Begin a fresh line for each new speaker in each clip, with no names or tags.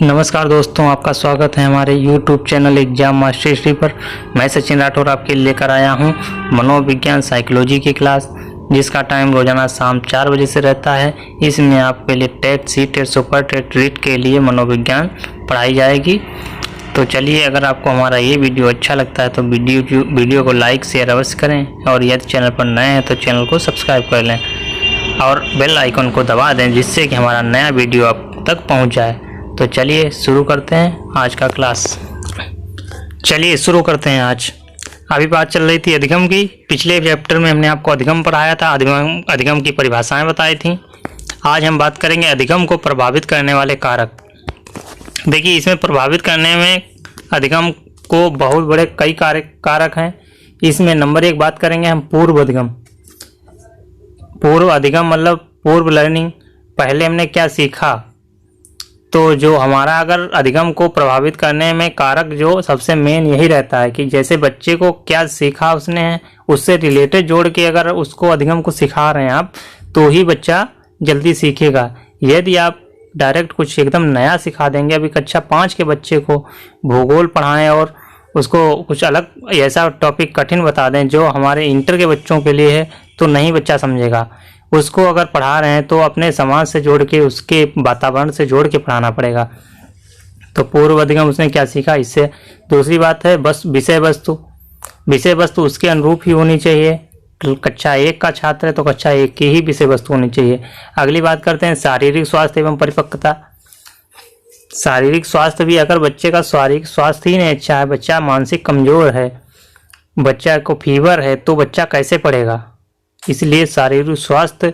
नमस्कार दोस्तों, आपका स्वागत है हमारे YouTube चैनल एग्जाम मास्टरी पर। मैं सचिन राठौर आपके लिए लेकर आया हूं मनोविज्ञान साइकोलॉजी की क्लास, जिसका टाइम रोजाना शाम 4 बजे से रहता है। इसमें आपके लिए TET, C TET, super TET, REET के लिए मनोविज्ञान पढ़ाई जाएगी। तो चलिए, अगर आपको हमारा ये वीडियो अच्छा लगता है तो वीडियो को लाइक शेयर अवश्य करें, और यदि चैनल पर नए हैं तो चैनल को सब्सक्राइब कर लें और बेल आइकन को दबा दें, जिससे कि हमारा नया वीडियो आप तक पहुँच जाए। तो चलिए शुरू करते हैं आज का क्लास। चलिए शुरू करते हैं। आज अभी बात चल रही थी अधिगम की। पिछले चैप्टर में हमने आपको अधिगम पढ़ाया था, अधिगम की परिभाषाएं बताई थी। आज हम बात करेंगे अधिगम को प्रभावित करने वाले कारक। देखिए, इसमें प्रभावित करने में अधिगम को बहुत बड़े कई कारक हैं। इसमें नंबर 1 बात करेंगे हम पूर्व अधिगम। पूर्व अधिगम मतलब पूर्व लर्निंग। पहले हमने क्या सीखा, तो जो हमारा अगर अधिगम को प्रभावित करने में कारक जो सबसे मेन यही रहता है कि जैसे बच्चे को क्या सीखा उसने, उससे रिलेटेड जोड़ के अगर उसको अधिगम को सिखा रहे हैं आप, तो ही बच्चा जल्दी सीखेगा। यदि आप डायरेक्ट कुछ एकदम नया सिखा देंगे, अभी कक्षा 5 के बच्चे को भूगोल पढ़ाएं और उसको कुछ अलग ऐसा टॉपिक कठिन बता दें जो हमारे इंटर के बच्चों के लिए है, तो नहीं बच्चा समझेगा। उसको अगर पढ़ा रहे हैं तो अपने समाज से जोड़ के, उसके वातावरण से जोड़ के पढ़ाना पड़ेगा। तो पूर्व अधिगम उसने क्या सीखा इससे। दूसरी बात है बस विषय वस्तु। विषय वस्तु उसके अनुरूप ही होनी चाहिए। कक्षा 1 का छात्र है तो कक्षा 1 की ही विषय वस्तु होनी चाहिए। अगली बात करते हैं शारीरिक स्वास्थ्य एवं परिपक्वता। शारीरिक स्वास्थ्य भी, अगर बच्चे का शारीरिक स्वास्थ्य ही नहीं अच्छा है, बच्चा मानसिक कमजोर है, बच्चा को फीवर है, तो बच्चा कैसे पढ़ेगा। इसलिए शारीरिक स्वास्थ्य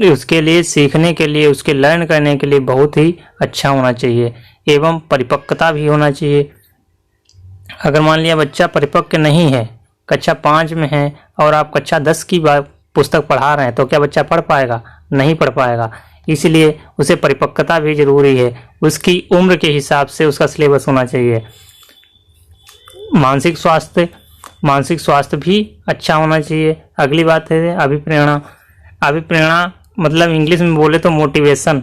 उसके लिए, सीखने के लिए, उसके लर्न करने के लिए बहुत ही अच्छा होना चाहिए। एवं परिपक्वता भी होना चाहिए। अगर मान लिया बच्चा परिपक्व नहीं है, कक्षा 5 में है और आप कक्षा 10 की पुस्तक पढ़ा रहे हैं, तो क्या बच्चा पढ़ पाएगा? नहीं पढ़ पाएगा। इसलिए उसे परिपक्वता भी जरूरी है। उसकी उम्र के हिसाब से उसका सिलेबस होना चाहिए। मानसिक स्वास्थ्य भी अच्छा होना चाहिए। अगली बात है अभिप्रेरणा। अभिप्रेरणा मतलब इंग्लिश में बोले तो मोटिवेशन।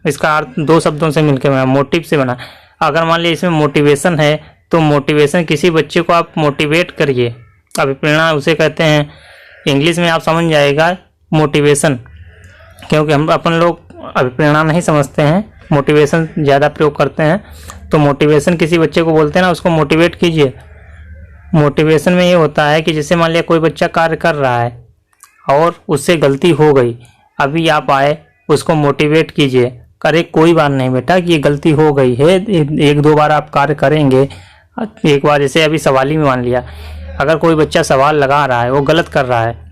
इसका अर्थ 2 शब्दों से मिलकर बना, मोटिव से बना। अगर मान लीजिए इसमें मोटिवेशन है, तो मोटिवेशन, किसी बच्चे को आप मोटिवेट करिए। अभिप्रेरणा उसे कहते हैं। इंग्लिश में आप समझ जाएगा मोटिवेशन, क्योंकि हम अपन लोग अभिप्रेरणा नहीं समझते हैं, मोटिवेशन ज़्यादा प्रयोग करते हैं। तो मोटिवेशन किसी बच्चे को बोलते हैं ना, उसको मोटिवेट कीजिए। मोटिवेशन में ये होता है कि जैसे मान लिया कोई बच्चा कार्य कर रहा है और उससे गलती हो गई, अभी आप आए उसको मोटिवेट कीजिए, अरे कोई बात नहीं बेटा कि ये गलती हो गई है, 1-2 बार आप कार्य करेंगे। एक बार जैसे अभी सवाल में मान लिया, अगर कोई बच्चा सवाल लगा रहा है, वो गलत कर रहा है,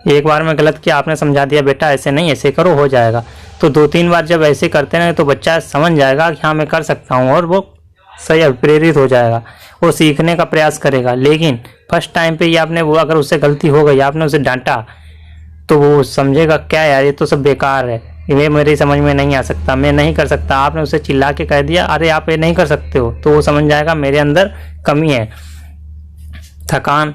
एक बार में गलत किया, आपने समझा दिया बेटा ऐसे नहीं ऐसे करो, हो जाएगा। तो 2-3 बार जब ऐसे करते हैं तो बच्चा समझ जाएगा कि हाँ मैं कर सकता हूँ, और वो सही प्रेरित हो जाएगा, वो सीखने का प्रयास करेगा। लेकिन फर्स्ट टाइम पे ही आपने वो, अगर उससे गलती हो गई, आपने उसे डांटा, तो वो समझेगा क्या यार ये तो सब बेकार है, ये मेरी समझ में नहीं आ सकता, मैं नहीं कर सकता। आपने उसे चिल्ला के कह दिया अरे आप ये नहीं कर सकते हो, तो वो समझ जाएगा मेरे अंदर कमी है। थकान।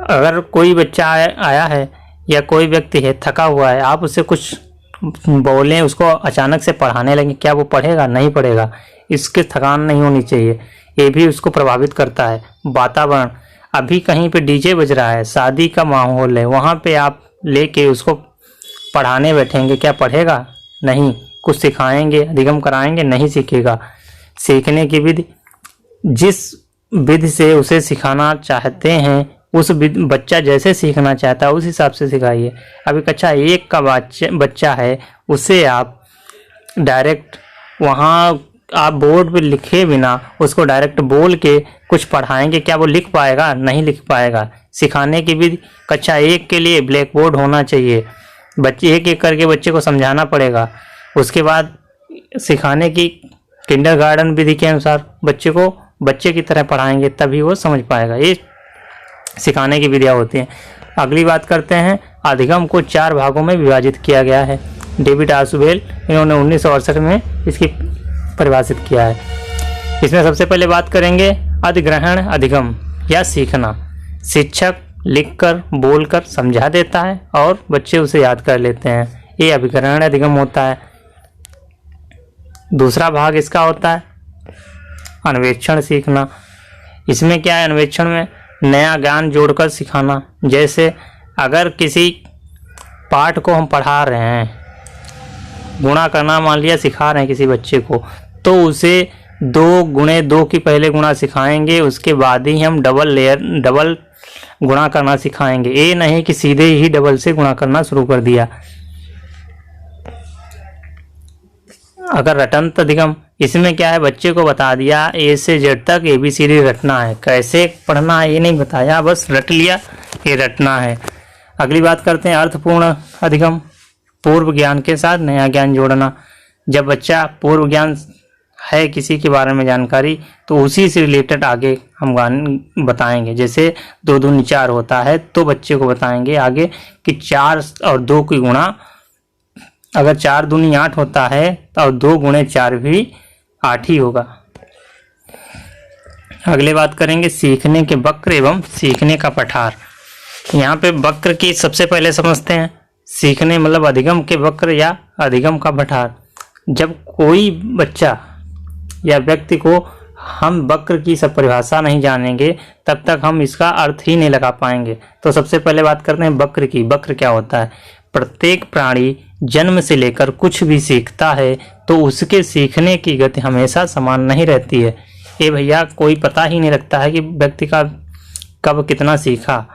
अगर कोई बच्चा आया है या कोई व्यक्ति है थका हुआ है, आप उससे कुछ बोलें, उसको अचानक से पढ़ाने लगे, क्या वो पढ़ेगा? नहीं पढ़ेगा। इसके थकान नहीं होनी चाहिए, ये भी उसको प्रभावित करता है। वातावरण। अभी कहीं पे डीजे बज रहा है, शादी का माहौल है, वहाँ पे आप लेके उसको पढ़ाने बैठेंगे, क्या पढ़ेगा? नहीं। कुछ सिखाएंगे, अधिगम कराएंगे, नहीं सीखेगा। सीखने की विधि, जिस विधि से उसे सिखाना चाहते हैं, उस बच्चा जैसे सीखना चाहता है उस हिसाब से सिखाइए। अभी कक्षा 1 का बच्चा है, उसे आप डायरेक्ट वहाँ आप बोर्ड पे लिखे बिना उसको डायरेक्ट बोल के कुछ पढ़ाएंगे, क्या वो लिख पाएगा? नहीं लिख पाएगा। सिखाने की भी कक्षा 1 के लिए ब्लैक बोर्ड होना चाहिए, बच्चे एक करके बच्चे को समझाना पड़ेगा। उसके बाद सिखाने की किंडरगार्टन विधि के अनुसार बच्चे को बच्चे की तरह पढ़ाएंगे, तभी वो समझ पाएगा। ये सिखाने की विधियाँ होती हैं। अगली बात करते हैं, अधिगम को 4 भागों में विभाजित किया गया है। डेविड आसुबेल, इन्होंने 1968 में इसकी परिभाषित किया है। इसमें सबसे पहले बात करेंगे अधिग्रहण अधिगम या सीखना। शिक्षक लिखकर, बोलकर समझा देता है और बच्चे उसे याद कर लेते हैं, ये अभिग्रहण अधिगम होता है। दूसरा भाग इसका होता है अन्वेषण सीखना। इसमें क्या है, अन्वेषण में नया ज्ञान जोड़कर सिखाना। जैसे अगर किसी पाठ को हम पढ़ा रहे हैं, गुणा करना मान लिया सिखा रहे हैं किसी बच्चे को, तो उसे 2 गुणे 2 की पहले गुणा सिखाएंगे, उसके बाद ही हम डबल गुणा करना सिखाएंगे। ये नहीं कि सीधे ही डबल से गुणा करना शुरू कर दिया। अगर रटंत अधिगम, इसमें क्या है, बच्चे को बता दिया ए से जेड तक ABCD रटना है, कैसे पढ़ना है ये नहीं बताया, बस रट लिया ये रटना है। अगली बात करते हैं अर्थपूर्ण अधिगम, पूर्व ज्ञान के साथ नया ज्ञान जोड़ना। जब बच्चा पूर्व ज्ञान है किसी के बारे में जानकारी, तो उसी से रिलेटेड आगे हम ज्ञान बताएंगे। जैसे 2 दूनी 4 होता है, तो बच्चे को बताएंगे आगे कि 4 और 2 की गुणा, अगर 4 दूनी 8 होता है तो 2 गुणे 4 भी 8 ही होगा। अगले बात करेंगे सीखने के वक्र एवं सीखने का पठार। यहाँ पे वक्र की सबसे पहले समझते हैं। सीखने मतलब अधिगम के वक्र या अधिगम का पठार। जब कोई बच्चा या व्यक्ति को हम वक्र की सब परिभाषा नहीं जानेंगे, तब तक हम इसका अर्थ ही नहीं लगा पाएंगे। तो सबसे पहले बात करते हैं वक्र की। वक्र क्या होता है? प्रत्येक प्राणी जन्म से लेकर कुछ भी सीखता है तो उसके सीखने की गति हमेशा समान नहीं रहती है। ये भैया कोई पता ही नहीं रखता है कि व्यक्ति का कब कितना सीखा,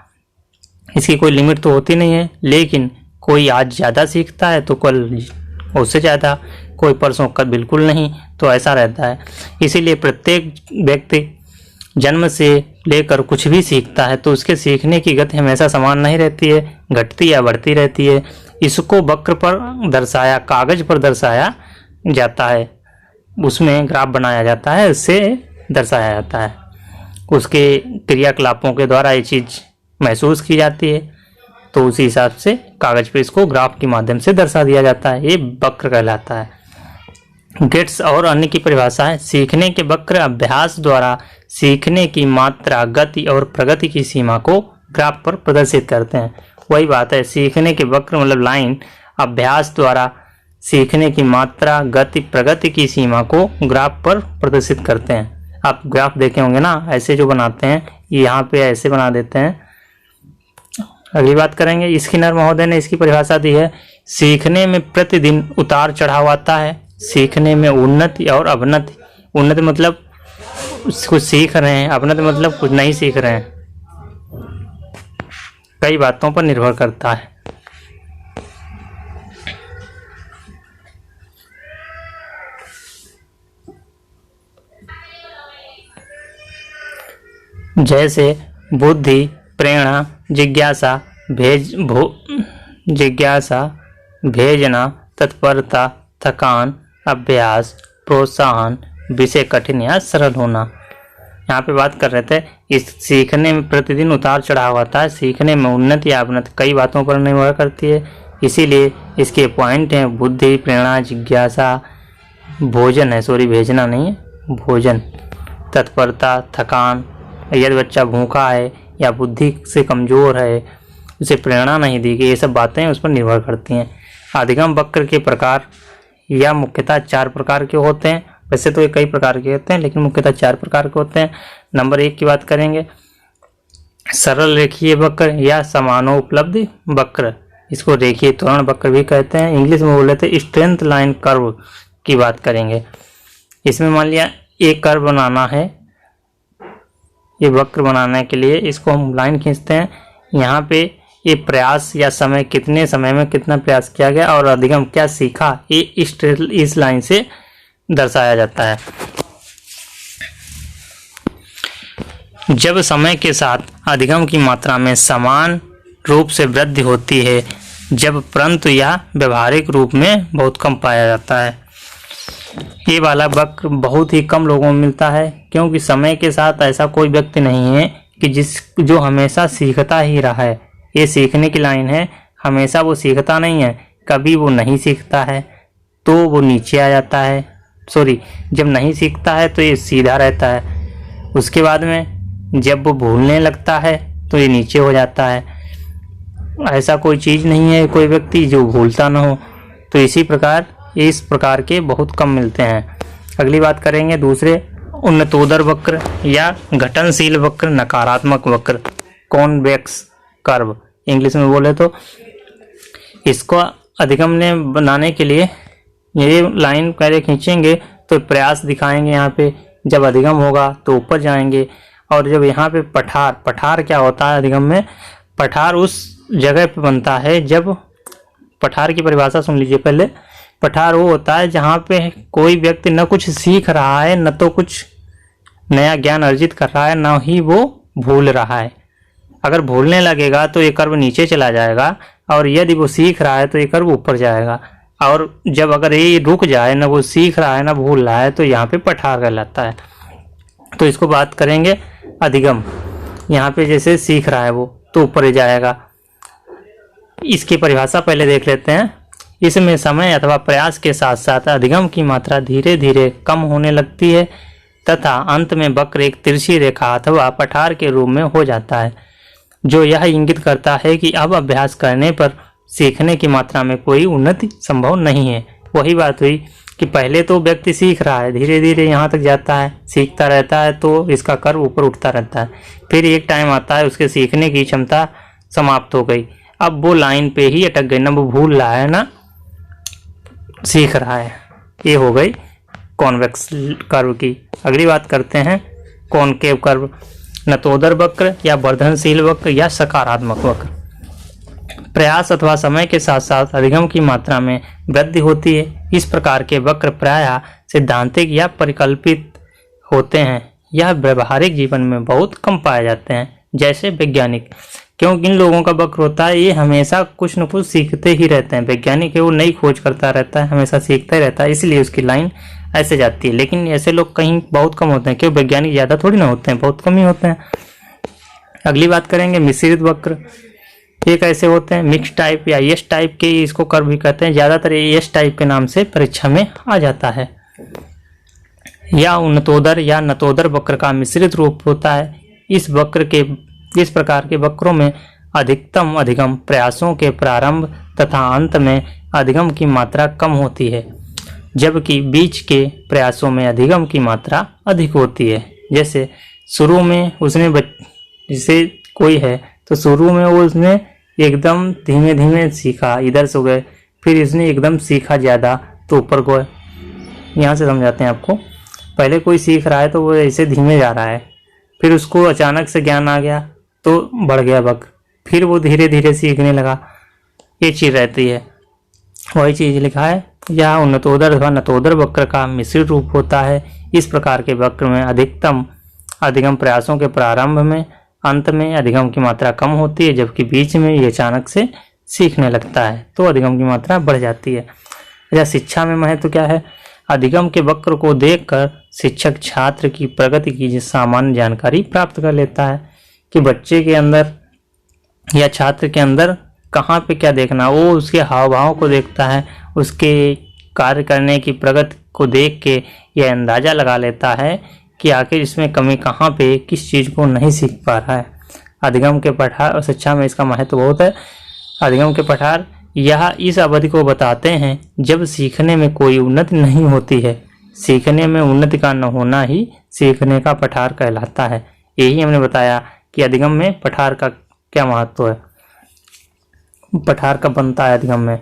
इसकी कोई लिमिट तो होती नहीं है। लेकिन कोई आज ज़्यादा सीखता है तो कल उससे ज़्यादा, कोई परसों कल बिल्कुल नहीं, तो ऐसा रहता है। इसीलिए प्रत्येक व्यक्ति जन्म से लेकर कुछ भी सीखता है तो उसके सीखने की गति हमेशा समान नहीं रहती है, घटती या बढ़ती रहती है। इसको वक्र पर दर्शाया, कागज पर दर्शाया जाता है, उसमें ग्राफ बनाया जाता है, उससे दर्शाया जाता है। उसके क्रियाकलापों के द्वारा ये चीज़ महसूस की जाती है, तो उसी हिसाब से कागज पे इसको ग्राफ के माध्यम से दर्शा दिया जाता है। ये वक्र कहलाता है। गेट्स और अन्य की परिभाषा है। सीखने के वक्र अभ्यास द्वारा सीखने की मात्रा, गति और प्रगति की सीमा को ग्राफ पर प्रदर्शित करते हैं। वही बात है, सीखने के वक्र मतलब लाइन अभ्यास द्वारा सीखने की मात्रा, गति, प्रगति की सीमा को ग्राफ पर प्रदर्शित करते हैं। आप ग्राफ देखे होंगे ना, ऐसे जो बनाते हैं, यहाँ पे ऐसे बना देते हैं। अगली बात करेंगे, स्किनर महोदय ने इसकी परिभाषा दी है। सीखने में प्रतिदिन उतार चढ़ाव आता है। सीखने में उन्नति और अवनति। उन्नति मतलब कुछ सीख रहे हैं, अवनति मतलब कुछ नहीं सीख रहे हैं। कई बातों पर निर्भर करता है। जैसे बुद्धि, प्रेरणा, जिज्ञासा, भेजना, तत्परता, थकान, अभ्यास, प्रोत्साहन, विषय कठिन या सरल होना। यहाँ पे बात कर रहे थे, इस सीखने में प्रतिदिन उतार चढ़ाव आता है। सीखने में उन्नति या अवनति कई बातों पर निर्भर करती है। इसीलिए इसके पॉइंट हैं बुद्धि, प्रेरणा, जिज्ञासा, भेजना नहीं है, भोजन, तत्परता, थकान, यदि बच्चा भूखा है या बुद्धि से कमज़ोर है, उसे प्रेरणा नहीं दी गई, ये सब बातें उस पर निर्भर करती हैं। अधिगम वक्र के प्रकार या मुख्यतः 4 प्रकार के होते हैं। वैसे तो ये कई प्रकार के होते हैं, लेकिन मुख्यतः 4 प्रकार के होते हैं। नंबर 1 की बात करेंगे, सरल रेखीय वक्र या समानोपलब्ध वक्र। इसको रेखीय त्वरण वक्र भी कहते हैं। इंग्लिश में बोले थे स्ट्रेंथ लाइन कर्व की बात करेंगे। इसमें मान लिया एक कर्व बनाना है, ये वक्र बनाने के लिए इसको हम लाइन खींचते हैं। यहाँ पे ये प्रयास या समय, कितने समय में कितना प्रयास किया गया और अधिगम क्या सीखा, ये इस लाइन से दर्शाया जाता है। जब समय के साथ अधिगम की मात्रा में समान रूप से वृद्धि होती है, जब परंतु यह व्यवहारिक रूप में बहुत कम पाया जाता है। ये वाला वक्र बहुत ही कम लोगों में मिलता है, क्योंकि समय के साथ ऐसा कोई व्यक्ति नहीं है कि जो हमेशा सीखता ही रहा है। ये सीखने की लाइन है, हमेशा वो सीखता नहीं है, कभी वो नहीं सीखता है तो वो नीचे आ जाता है। जब नहीं सीखता है तो ये सीधा रहता है, उसके बाद में जब वो भूलने लगता है तो ये नीचे हो जाता है। ऐसा कोई चीज़ नहीं है, कोई व्यक्ति जो भूलता ना हो। तो इसी प्रकार ये इस प्रकार के बहुत कम मिलते हैं। अगली बात करेंगे दूसरे उन्नतोदर वक्र या घटनशील वक्र, नकारात्मक वक्र, कॉन्वेक्स कर्व इंग्लिश में बोले तो। इसको अधिगम ने बनाने के लिए ये लाइन पहले खींचेंगे तो प्रयास दिखाएंगे यहाँ पे, जब अधिगम होगा तो ऊपर जाएंगे। और जब यहाँ पे पठार क्या होता है अधिगम में, पठार उस जगह पे बनता है जब, पठार की परिभाषा सुन लीजिए पहले। पठार वो होता है जहाँ पे कोई व्यक्ति न कुछ सीख रहा है, न तो कुछ नया ज्ञान अर्जित कर रहा है, न ही वो भूल रहा है। अगर भूलने लगेगा तो ये कर्व नीचे चला जाएगा, और यदि वो सीख रहा है तो ये कर्व ऊपर जाएगा। और जब अगर ये रुक जाए, न वो सीख रहा है न भूल रहा है, तो यहाँ पे पठार कहलाता है। तो इसको बात करेंगे अधिगम। यहाँ पे जैसे सीख रहा है वो तो ऊपर ही जाएगा। इसकी परिभाषा पहले देख लेते हैं। इसमें समय अथवा प्रयास के साथ साथ अधिगम की मात्रा धीरे धीरे कम होने लगती है तथा अंत में वक्र एक तिरछी रेखा अथवा पठार के रूप में हो जाता है, जो यह इंगित करता है कि अब अभ्यास करने पर सीखने की मात्रा में कोई उन्नति संभव नहीं है। वही बात हुई कि पहले तो व्यक्ति सीख रहा है, धीरे धीरे यहाँ तक जाता है, सीखता रहता है, तो इसका कर्व ऊपर उठता रहता है। फिर एक टाइम आता है उसके सीखने की क्षमता समाप्त हो गई, अब वो लाइन पे ही अटक गई, ना वो भूल रहा है ना सीख रहा है। ये हो गई कॉन्वेक्स कर्व की। अगली बात करते हैं कॉनकेव कर्व, नतोदर वक्र या वर्धनशील वक्र या सकारात्मक वक्र। प्रयास अथवा समय के साथ साथ अधिगम की मात्रा में वृद्धि होती है। इस प्रकार के वक्र प्रायः सैद्धांतिक या परिकल्पित होते हैं। यह व्यवहारिक जीवन में बहुत कम पाए जाते हैं, जैसे वैज्ञानिक। क्योंकि इन लोगों का वक्र होता है, ये हमेशा कुछ न कुछ सीखते ही रहते हैं। वैज्ञानिक है वो नई खोज करता रहता है, हमेशा सीखता ही रहता है, इसलिए उसकी लाइन ऐसे जाती है। लेकिन ऐसे लोग कहीं बहुत कम होते हैं, क्यों वैज्ञानिक ज़्यादा थोड़ी ना होते हैं, बहुत कम ही होते हैं। अगली बात करेंगे मिश्रित वक्र। ये कैसे होते हैं, मिक्स टाइप या एस टाइप के इसको कर्व भी कहते हैं। ज़्यादातर ये एस टाइप के नाम से परीक्षा में आ जाता है। या उन्नतोदर या नतोदर वक्र का मिश्रित रूप होता है। इस प्रकार के वक्रों में अधिकतम अधिगम प्रयासों के प्रारंभ तथा अंत में अधिगम की मात्रा कम होती है, जबकि बीच के प्रयासों में अधिगम की मात्रा अधिक होती है। जैसे शुरू में उसने जैसे कोई है तो शुरू में वो उसने एकदम धीमे धीमे सीखा, इधर से गए, फिर इसने एकदम सीखा ज़्यादा तो ऊपर गए। यहाँ से समझाते हैं आपको। पहले कोई सीख रहा है तो वो ऐसे धीमे जा रहा है, फिर उसको अचानक से ज्ञान आ गया तो बढ़ गया वक्त, फिर वो धीरे धीरे सीखने लगा। ये चीज़ रहती है, वही चीज़ लिखा है। यह उन्नतोदर अथवा नतोदर वक्र का मिश्रित रूप होता है। इस प्रकार के वक्र में अधिकतम अधिगम प्रयासों के प्रारंभ में, अंत में अधिगम की मात्रा कम होती है, जबकि बीच में ये अचानक से सीखने लगता है तो अधिगम की मात्रा बढ़ जाती है। या शिक्षा में महत्व क्या है, अधिगम के वक्र को देखकर शिक्षक छात्र की प्रगति की सामान्य जानकारी प्राप्त कर लेता है कि बच्चे के अंदर या छात्र के अंदर कहाँ पे क्या देखना, वो उसके हाव भाव को देखता है, उसके कार्य करने की प्रगति को देख के यह अंदाज़ा लगा लेता है कि आखिर इसमें कमी कहाँ पे, किस चीज़ को नहीं सीख पा रहा है। अधिगम के पठार और शिक्षा में इसका महत्व बहुत है। अधिगम के पठार यह इस अवधि को बताते हैं जब सीखने में कोई उन्नति नहीं होती है। सीखने में उन्नति का न होना ही सीखने का पठार कहलाता है। यही हमने बताया कि अधिगम में पठार का क्या महत्व है। पठार कब बनता है अधिगम में,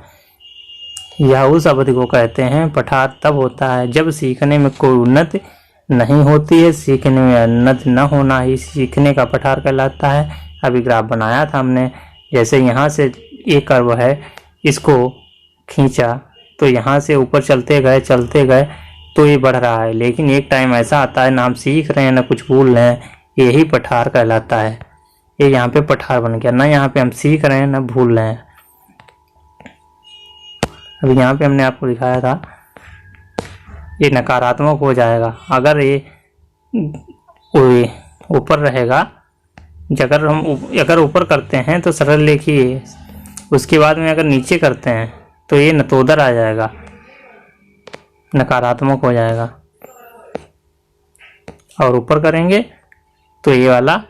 यह उस अवधि को कहते हैं। पठार तब होता है जब सीखने में कोई उन्नति नहीं होती है। सीखने में उन्नति न होना ही सीखने का पठार कहलाता है। अभी ग्राफ बनाया था हमने, जैसे यहाँ से एक कर्व है, इसको खींचा तो यहाँ से ऊपर चलते गए तो ये बढ़ रहा है। लेकिन एक टाइम ऐसा आता है ना हम सीख रहे हैं ना कुछ भूल रहे हैं, यही पठार कहलाता है। ये यहाँ पे पठार बन गया, ना यहाँ पे हम सीख रहे हैं ना भूल रहे हैं। अभी यहाँ पे हमने आपको दिखाया था, ये नकारात्मक हो जाएगा अगर ये ऊपर रहेगा। अगर ऊपर करते हैं तो सरल लिखिए, उसके बाद में अगर नीचे करते हैं तो ये नतोदर आ जाएगा, नकारात्मक हो जाएगा। और ऊपर करेंगे तो ये वाला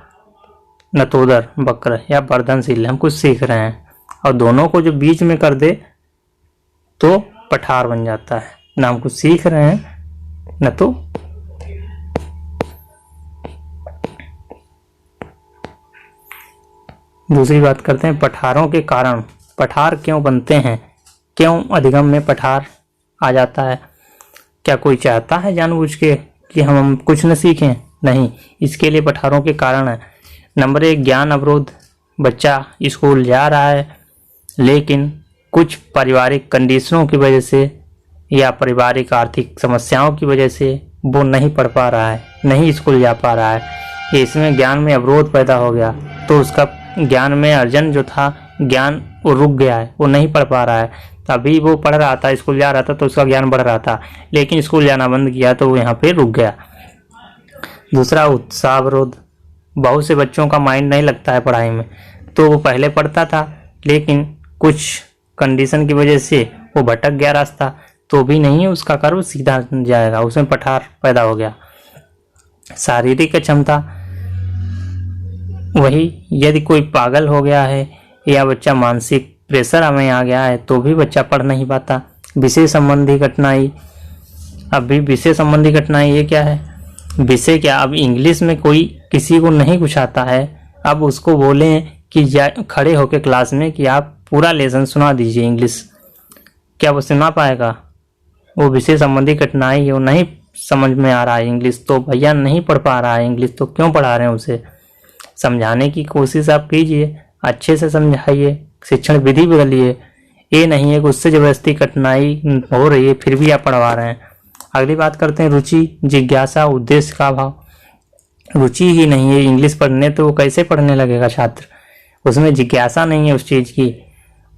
नतोदर वक्र या वर्धनशील, हम कुछ सीख रहे हैं। और दोनों को जो बीच में कर दे तो पठार बन जाता है। ना हम कुछ सीख रहे हैं न तो दूसरी बात करते हैं पठारों के कारण। पठार क्यों बनते हैं, क्यों अधिगम में पठार आ जाता है? क्या कोई चाहता है जानबूझ के कि हम कुछ न सीखें? नहीं, इसके लिए पठारों के कारण है। नंबर 1, ज्ञान अवरोध। बच्चा स्कूल जा रहा है लेकिन कुछ पारिवारिक कंडीशनों की वजह से या पारिवारिक आर्थिक समस्याओं की वजह से वो नहीं पढ़ पा रहा है, नहीं स्कूल जा पा रहा है। इसमें ज्ञान में अवरोध पैदा हो गया तो उसका ज्ञान में अर्जन जो था, ज्ञान वो रुक गया है, वो नहीं पढ़ पा रहा है। तभी वो पढ़ रहा था, स्कूल जा रहा था तो उसका ज्ञान बढ़ रहा था, लेकिन स्कूल जाना बंद किया तो वो यहाँ पे रुक गया। दूसरा, उत्साह अवरोध। बहुत से बच्चों का माइंड नहीं लगता है पढ़ाई में, तो वो पहले पढ़ता था लेकिन कुछ कंडीशन की वजह से वो भटक गया रास्ता, तो भी नहीं उसका कर्व सीधा जाएगा, उसमें पठार पैदा हो गया। शारीरिक क्षमता। वही, यदि कोई पागल हो गया है या बच्चा मानसिक प्रेशर में आ गया है तो भी बच्चा पढ़ नहीं पाता। विषय संबंधी कठिनाई। अभी विषय संबंधी कठिनाई ये क्या है? विषय क्या, अब इंग्लिश में कोई किसी को नहीं कुछ आता है, अब उसको बोलें कि खड़े होकर क्लास में कि आप पूरा लेसन सुना दीजिए इंग्लिश, क्या वो सुना पाएगा? वो विषय संबंधी कठिनाई है, वो नहीं समझ में आ रहा है इंग्लिश, तो भैया नहीं पढ़ पा रहा है इंग्लिश, तो क्यों पढ़ा रहे हैं उसे? समझाने की कोशिश आप कीजिए, अच्छे से समझाइए, शिक्षण विधि बदलिए। ये नहीं है कि उससे जबरदस्ती कठिनाई हो रही है फिर भी आप पढ़वा रहे हैं। अगली बात करते हैं रुचि, जिज्ञासा, उद्देश्य का अभाव। रुचि ही नहीं है इंग्लिश पढ़ने तो वो कैसे पढ़ने लगेगा छात्र? उसमें जिज्ञासा नहीं है उस चीज़ की।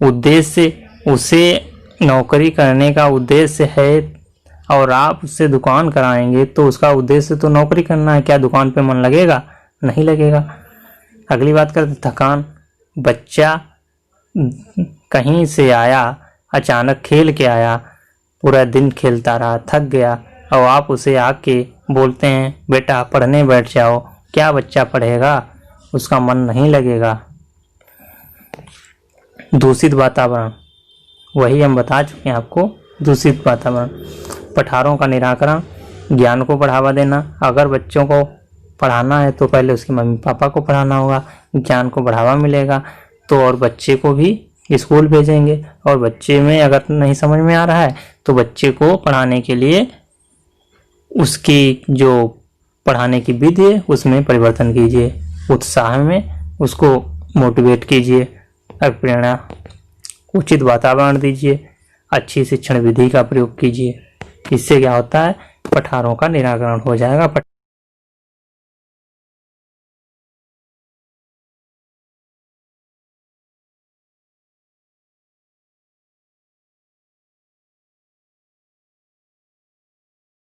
उद्देश्य, उसे नौकरी करने का उद्देश्य है और आप उससे दुकान कराएंगे तो उसका उद्देश्य तो नौकरी करना है, क्या दुकान पे मन लगेगा? नहीं लगेगा। अगली बात करते थकान। बच्चा कहीं से आया, अचानक खेल के आया, पूरा दिन खेलता रहा, थक गया, और आप उसे आके बोलते हैं बेटा पढ़ने बैठ जाओ, क्या बच्चा पढ़ेगा? उसका मन नहीं लगेगा। दूषित वातावरण, वही हम बता चुके हैं आपको, दूषित वातावरण। पठारों का निराकरण, ज्ञान को बढ़ावा देना। अगर बच्चों को पढ़ाना है तो पहले उसके मम्मी पापा को पढ़ाना होगा, ज्ञान को बढ़ावा मिलेगा तो और बच्चे को भी स्कूल भेजेंगे, और बच्चे में अगर नहीं समझ में आ रहा है तो बच्चे को पढ़ाने के लिए उसकी जो पढ़ाने की विधि है उसमें परिवर्तन कीजिए, उत्साह में उसको मोटिवेट कीजिए, प्रेरणा, उचित वातावरण दीजिए, अच्छी शिक्षण विधि का प्रयोग कीजिए। इससे क्या होता है? पठारों का निराकरण हो जाएगा।